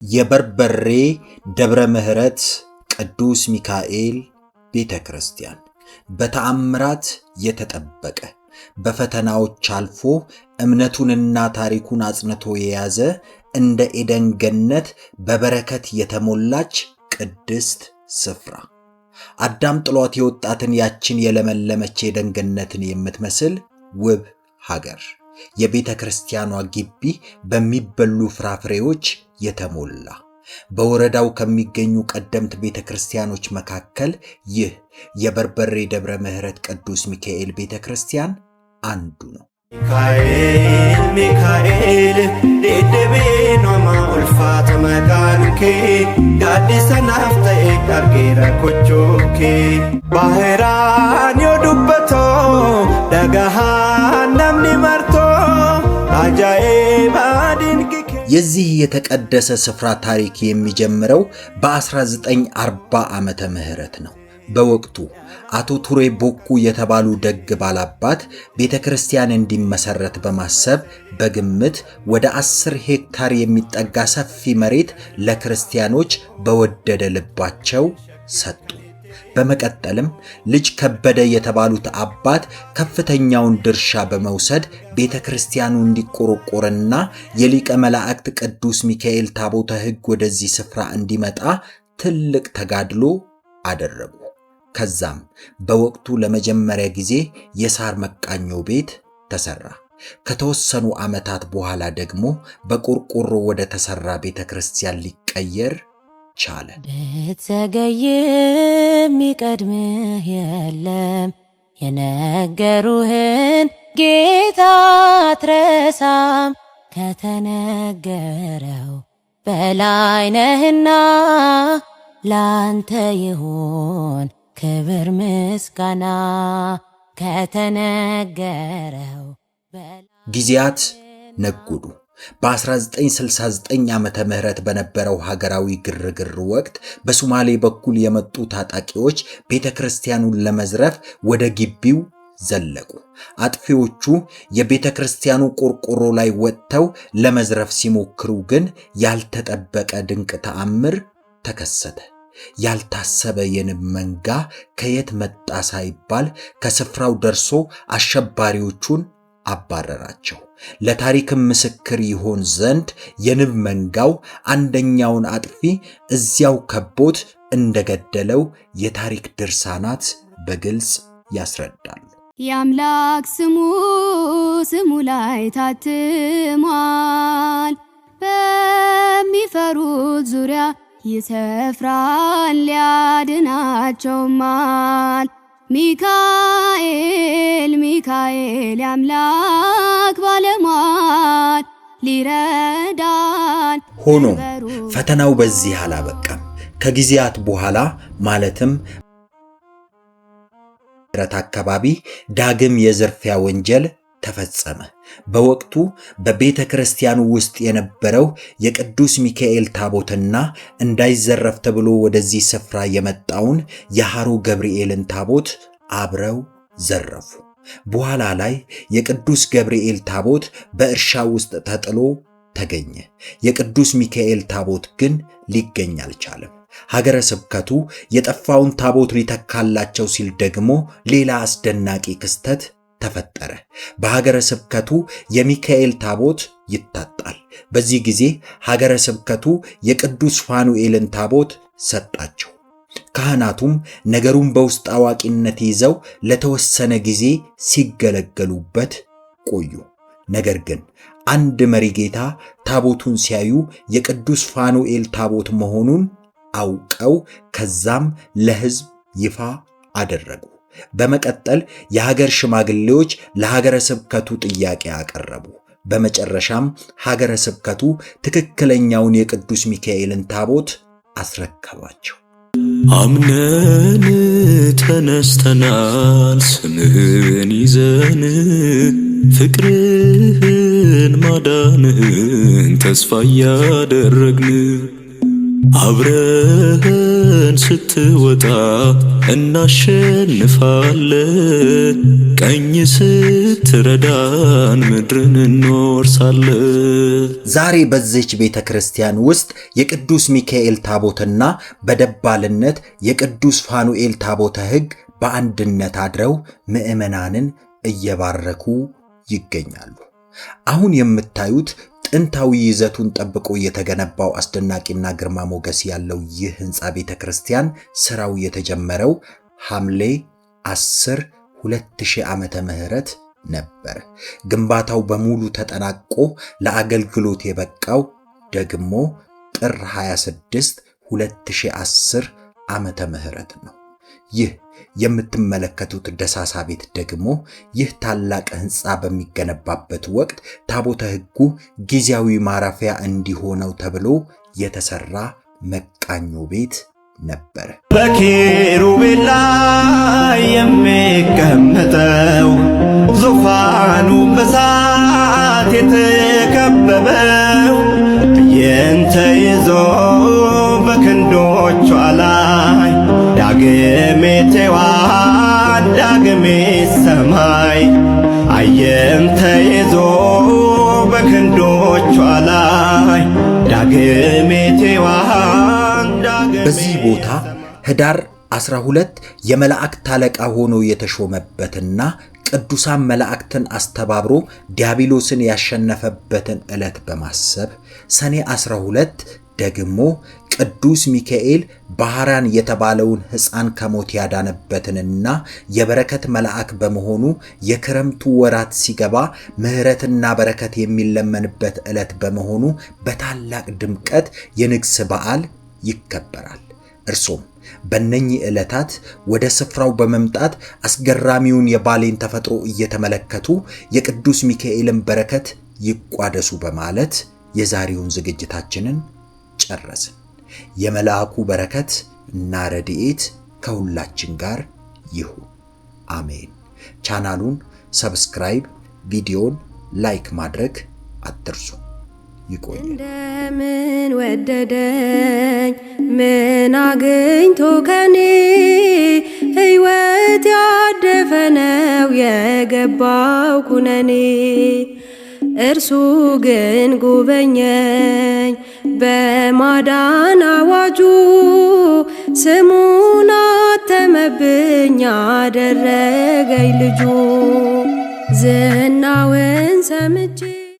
የበርበሬ ደብረ ምህረት ቅዱስ ሚካኤል ቤተክርስቲያን በተአምራት የተጠበቀ በፈተናዎች አልፎ እምነቱንና ታሪኩን አጽንቶ የያዘ እንደ ኤደን ገነት በበረከት የተሞላች ቅድስት ስፍራ አዳም ጥሏት የወጣትን ያችን የለመለመች ኤደን ገነትን የምትመስል ውብ ሀገር የቤተክርስቲያኗ ግቢ በሚበሉ ፍራፍሬዎች የተሞላ በወረዳው ከሚገኙ ቀደምት ቤተክርስቲያኖች መካከል ይህ የበርበሬ ደብረ ምህረት ቅዱስ ሚካኤል ቤተክርስቲያን አንዱ ነው። ሚካኤል ሚካኤል ደደቤኖማ ኡልፋተ መቃንኬ ጋዲሰ ናፍተኤ አርጌራ ኮቾኬ ባህራን ዮዱበቶ ደጋሃን ነምኒ መርቶ አጃኤባ ድንቅ የዚህ የተቀደሰ ስፍራ ታሪክ የሚጀምረው በ1940 ዓመተ ምህረት ነው። በወቅቱ አቶ ቱሬ ቦኩ የተባሉ ደግ ባላባት ቤተክርስቲያን እንዲመሰረት በማሰብ በግምት ወደ 10 ሄክታር የሚጠጋ ሰፊ መሬት ለክርስቲያኖች በወደደ ልባቸው ሰጡ። በመቀጠልም ልጅ ከበደ የተባሉት አባት ከፍተኛውን ድርሻ በመውሰድ ቤተክርስቲያኑ እንዲቆረቆርና የሊቀ መላእክት ቅዱስ ሚካኤል ታቦተ ሕግ ወደዚህ ስፍራ እንዲመጣ ትልቅ ተጋድሎ አደረጉ። ከዛም በወቅቱ ለመጀመሪያ ጊዜ የሳር መቃኞ ቤት ተሰራ። ከተወሰኑ ዓመታት በኋላ ደግሞ በቆርቆሮ ወደ ተሰራ ቤተክርስቲያን ሊቀየር ቻለ። ብትዘገይም የሚቀድምህ የለም፣ የነገሩህን ጌታ አትረሳም። ከተነገረው በላይ ነህና ላንተ ይሁን ክብር ምስጋና። ከተነገረው ጊዜያት ነጉዱ። በ1969 ዓመተ ምህረት በነበረው ሀገራዊ ግርግር ወቅት በሶማሌ በኩል የመጡ ታጣቂዎች ቤተክርስቲያኑን ለመዝረፍ ወደ ግቢው ዘለቁ። አጥፊዎቹ የቤተክርስቲያኑ ቆርቆሮ ላይ ወጥተው ለመዝረፍ ሲሞክሩ ግን ያልተጠበቀ ድንቅ ተአምር ተከሰተ። ያልታሰበ የንብ መንጋ ከየት መጣ ሳይባል ከስፍራው ደርሶ አሸባሪዎቹን አባረራቸው። ለታሪክም ምስክር ይሆን ዘንድ የንብ መንጋው አንደኛውን አጥፊ እዚያው ከቦት እንደገደለው የታሪክ ድርሳናት በግልጽ ያስረዳሉ። የአምላክ ስሙ ላይ ታትሟል፣ በሚፈሩት ዙሪያ ይሰፍራል፣ ያድናቸውማል። ሚካኤል ሚካኤል የአምላክ ባለሟል ሊረዳን። ሆኖም ፈተናው በዚህ አላበቃም። ከጊዜያት በኋላ ማለትም ረት አካባቢ ዳግም የዝርፊያ ወንጀል ተፈጸመ። በወቅቱ በቤተ ክርስቲያኑ ውስጥ የነበረው የቅዱስ ሚካኤል ታቦትና እንዳይዘረፍ ተብሎ ወደዚህ ስፍራ የመጣውን የሃሮ ገብርኤልን ታቦት አብረው ዘረፉ። በኋላ ላይ የቅዱስ ገብርኤል ታቦት በእርሻ ውስጥ ተጥሎ ተገኘ። የቅዱስ ሚካኤል ታቦት ግን ሊገኝ አልቻለም። ሀገረ ስብከቱ የጠፋውን ታቦት ሊተካላቸው ሲል ደግሞ ሌላ አስደናቂ ክስተት ተፈጠረ። በሀገረ ስብከቱ የሚካኤል ታቦት ይታጣል። በዚህ ጊዜ ሀገረ ስብከቱ የቅዱስ ፋኑኤልን ታቦት ሰጣቸው። ካህናቱም ነገሩን በውስጥ አዋቂነት ይዘው ለተወሰነ ጊዜ ሲገለገሉበት ቆዩ። ነገር ግን አንድ መሪጌታ ታቦቱን ሲያዩ የቅዱስ ፋኑኤል ታቦት መሆኑን አውቀው ከዛም ለሕዝብ ይፋ አደረጉ። በመቀጠል የሀገር ሽማግሌዎች ለሀገረ ስብከቱ ጥያቄ አቀረቡ። በመጨረሻም ሀገረ ስብከቱ ትክክለኛውን የቅዱስ ሚካኤልን ታቦት አስረከባቸው። አምነን ተነስተናል ስምህን ይዘን፣ ፍቅርህን ማዳንህን ተስፋ እያደረግን፣ አብረን ስትወጣ እናሸንፋለን ቀኝ ስትረዳን ምድርን እንወርሳለን። ዛሬ በዚች ቤተክርስቲያን ውስጥ የቅዱስ ሚካኤል ታቦትና በደባልነት የቅዱስ ፋኑኤል ታቦተ ሕግ በአንድነት አድረው ምዕመናንን እየባረኩ ይገኛሉ። አሁን የምታዩት ጥንታዊ ይዘቱን ጠብቆ የተገነባው አስደናቂና ግርማ ሞገስ ያለው ይህ ህንጻ ቤተክርስቲያን ስራው የተጀመረው ሐምሌ 10 2000 ዓመተ ምህረት ነበር። ግንባታው በሙሉ ተጠናቆ ለአገልግሎት የበቃው ደግሞ ጥር 26 2010 ዓመተ ምህረት ነው። ይህ የምትመለከቱት ደሳሳ ቤት ደግሞ ይህ ታላቅ ህንጻ በሚገነባበት ወቅት ታቦተ ሕጉ ጊዜያዊ ማረፊያ እንዲሆነው ተብሎ የተሰራ መቃኞ ቤት ነበር። በኪሩቤል ላይ የሚቀመጠው ዙፋኑ በእሳት የተከበበው የእንተ ይዞ በክንዶቿ ላይ ዳግሜ ቴዋን ዳግሜ ሰማይ አየም ተይዞ በክንዶቿ ላይ ዳግሜ ቴዋን ዳግሜ። በዚህ ቦታ ህዳር 12 የመላእክት አለቃ ሆኖ የተሾመበትና ቅዱሳን መላእክትን አስተባብሮ ዲያብሎስን ያሸነፈበትን ዕለት በማሰብ ሰኔ 12 ደግሞ ቅዱስ ሚካኤል ባህራን የተባለውን ሕፃን ከሞት ያዳነበትንና የበረከት መልአክ በመሆኑ የክረምቱ ወራት ሲገባ ምሕረትና በረከት የሚለመንበት ዕለት በመሆኑ በታላቅ ድምቀት የንግስ በዓል ይከበራል። እርሶም በእነኚህ ዕለታት ወደ ስፍራው በመምጣት አስገራሚውን የባሌን ተፈጥሮ እየተመለከቱ የቅዱስ ሚካኤልን በረከት ይቋደሱ በማለት የዛሬውን ዝግጅታችንን ጨረስን። የመልአኩ በረከት እና ረድኤት ከሁላችን ጋር ይሁን፣ አሜን። ቻናሉን ሰብስክራይብ፣ ቪዲዮን ላይክ ማድረግ አትርሱ። ይቆይ። እንደምን ወደደኝ ምን አግኝቶ ከኔ ሕይወት ያደፈነው የገባው ኩነኔ እርሱ ግን ጎበኘኝ በማዳን አዋጁ ስሙን አተመብኝ አደረገኝ ልጁ ዝናውን ሰምቼ